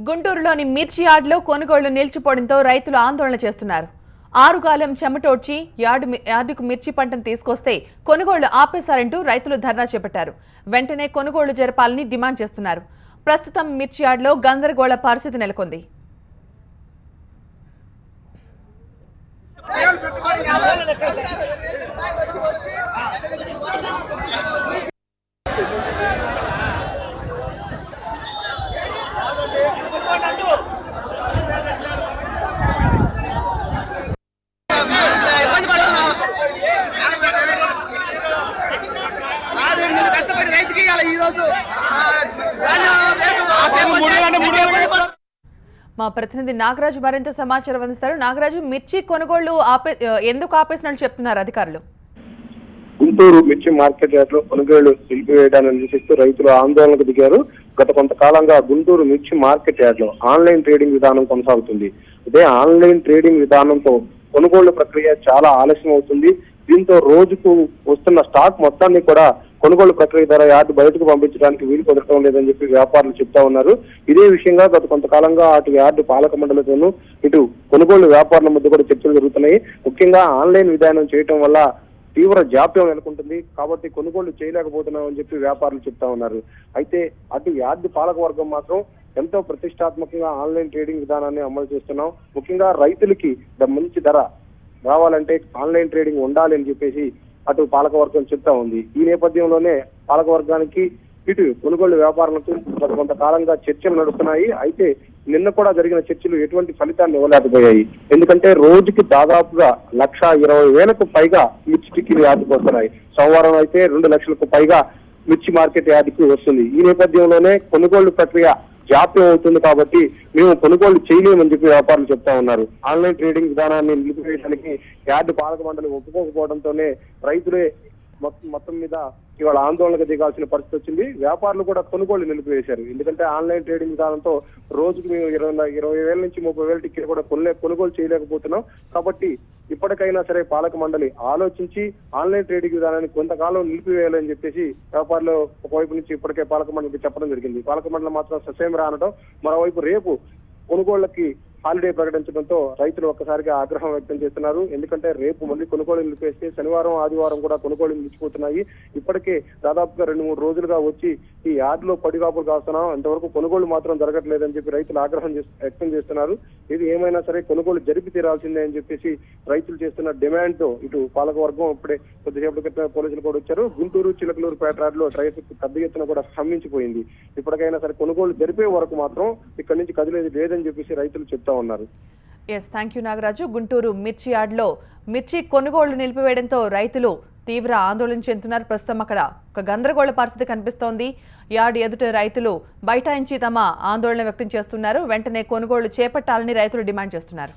గుంటూరులోని మిర్చి యార్డులో కొనుగోళ్లు నిలిచిపోవడంతో రైతులు ఆందోళన చేస్తున్నారు. ఆరుగాలం చెమటోడ్చి యార్డుకు మిర్చి పంటను తీసుకొస్తే కొనుగోళ్లు ఆపేశారంటూ రైతులు ధర్నా చేపట్టారు. వెంటనే కొనుగోళ్లు జరపాలని డిమాండ్ చేస్తున్నారు. ప్రస్తుతం మిర్చి యార్డులో గందరగోళ పరిస్థితి నెలకొంది. మా ప్రతినిధి నాగరాజు మరింత సమాచారం అందిస్తారు. నాగరాజు, మిర్చి కొనుగోళ్లు ఎందుకు ఆపేసినట్లు చెప్తున్నారు అధికారులు? గుంటూరు మిర్చి మార్కెట్ యార్డ్ లో కొనుగోళ్లు నిలిపివేయడాన్ని నిరసిస్తూ రైతులు ఆందోళనకు దిగారు. గత కొంతకాలంగా గుంటూరు మిర్చి మార్కెట్ యార్డ్ లో ఆన్లైన్ ట్రేడింగ్ విధానం కొనసాగుతుంది. అదే ఆన్లైన్ ట్రేడింగ్ విధానంతో కొనుగోళ్ల ప్రక్రియ చాలా ఆలస్యం అవుతుంది. దీంతో రోజుకు వస్తున్న స్టాక్ మొత్తాన్ని కూడా కొనుగోలు ప్రక్రియ ద్వారా యార్డు బయటకు పంపించడానికి వీలు కుదరటం లేదని చెప్పి వ్యాపారులు చెప్తా ఉన్నారు. ఇదే విషయంగా గత కొంతకాలంగా అటు యార్డు పాలక మండలితోనూ ఇటు కొనుగోలు వ్యాపారుల మధ్య కూడా చర్చలు జరుగుతున్నాయి. ముఖ్యంగా ఆన్లైన్ విధానం చేయటం వల్ల తీవ్ర జాప్యం నెలకొంటుంది కాబట్టి కొనుగోలు చేయలేకపోతున్నామని చెప్పి వ్యాపారులు చెప్తా ఉన్నారు. అయితే అటు యార్డు పాలక వర్గం మాత్రం ఎంతో ప్రతిష్టాత్మకంగా ఆన్లైన్ ట్రేడింగ్ విధానాన్ని అమలు చేస్తున్నాం. ముఖ్యంగా రైతులకి మంచి ధర రావాలంటే ఆన్లైన్ ట్రేడింగ్ ఉండాలి అని చెప్పేసి అటు పాలకవర్గం చెప్తా ఉంది. ఈ నేపథ్యంలోనే పాలకవర్గానికి ఇటు కొనుగోలు వ్యాపారులకు గత కొంతకాలంగా చర్చలు నడుస్తున్నాయి. అయితే నిన్న కూడా జరిగిన చర్చలు ఎటువంటి ఫలితాన్ని ఇవ్వలేకపోయాయి. ఎందుకంటే రోజుకి దాదాపుగా 1,20,000కు పైగా మిర్చి టిక్కీలు యార్డుకు వస్తున్నాయి. సోమవారం అయితే 2 లక్షలకు పైగా మిర్చి మార్కెట్ యార్డుకు వస్తుంది. ఈ నేపథ్యంలోనే కొనుగోలు ప్రక్రియ జాప్యం అవుతుంది కాబట్టి మేము కొనుగోలు చేయలేమని చెప్పి వ్యాపారులు చెప్తా ఉన్నారు. ఆన్లైన్ ట్రేడింగ్ విధానాన్ని నిలిపివేయడానికి యార్డు పాలక మండలి ఒప్పుకోకపోవడంతోనే రైతులే మొత్తం మీద ఇవాళ ఆందోళనకు దిగాల్సిన పరిస్థితి వచ్చింది. వ్యాపారులు కూడా కొనుగోలు నిలిపివేశారు. ఎందుకంటే ఆన్లైన్ ట్రేడింగ్ విధానంతో రోజుకు మేము 20,000 నుంచి 30,000 టికెట్ కూడా కొనుగోలు చేయలేకపోతున్నాం. కాబట్టి ఇప్పటికైనా సరే పాలక మండలి ఆలోచించి ఆన్లైన్ ట్రేడింగ్ విధానాన్ని కొంతకాలం నిలిపివేయాలని చెప్పేసి వ్యాపారులు ఒకవైపు నుంచి ఇప్పటికే పాలక మండలికి చెప్పడం జరిగింది. పాలక మండలి మాత్రం ససేమిరా అనడం, మరోవైపు రేపు కొనుగోళ్లకి హాలిడే ప్రకటించడంతో రైతులు ఒక్కసారిగా ఆగ్రహం వ్యక్తం చేస్తున్నారు. ఎందుకంటే రేపు మళ్ళీ కొనుగోలు నిలిపేస్తే శనివారం ఆదివారం కూడా కొనుగోలు నిలిచిపోతున్నాయి. ఇప్పటికే దాదాపుగా 2-3 రోజులుగా వచ్చి ఈ యార్డులో పడిగాపులు కాస్తున్నాం, అంతవరకు కొనుగోలు మాత్రం జరగట్లేదని చెప్పి రైతులు ఆగ్రహం వ్యక్తం చేస్తున్నారు. ఇది ఏమైనా సరే కొనుగోలు జరిపి తీరాల్సిందే అని చెప్పేసి రైతులు చేస్తున్న డిమాండ్ తో ఇటు పాలకవర్గం ఇప్పుడే కొద్దిసేపటి క్రితం పోలీసులు కూడా వచ్చారు. గుంటూరు చిలకలూరుపేట యార్డులో ట్రాఫిక్ పెద్ద ఎత్తున కూడా స్తంభించిపోయింది. ఇప్పటికైనా సరే కొనుగోలు జరిపే వరకు మాత్రం ఇక్కడి నుంచి కదిలేది లేదని చెప్పేసి రైతులు చెప్తా ఉన్నారు. Thank you Nagaraju. గుంటూరు మిర్చి యార్డులో మిర్చి కొనుగోళ్లు నిలిపివేయడంతో రైతులు తీవ్ర ఆందోళన చెందుతున్నారు. ప్రస్తుతం అక్కడ ఒక గందరగోళ పరిస్థితి కనిపిస్తోంది. యార్డు ఎదుట రైతులు బైఠాయించి తమ ఆందోళన వ్యక్తం చేస్తున్నారు. వెంటనే కొనుగోళ్లు చేపట్టాలని రైతులు డిమాండ్ చేస్తున్నారు.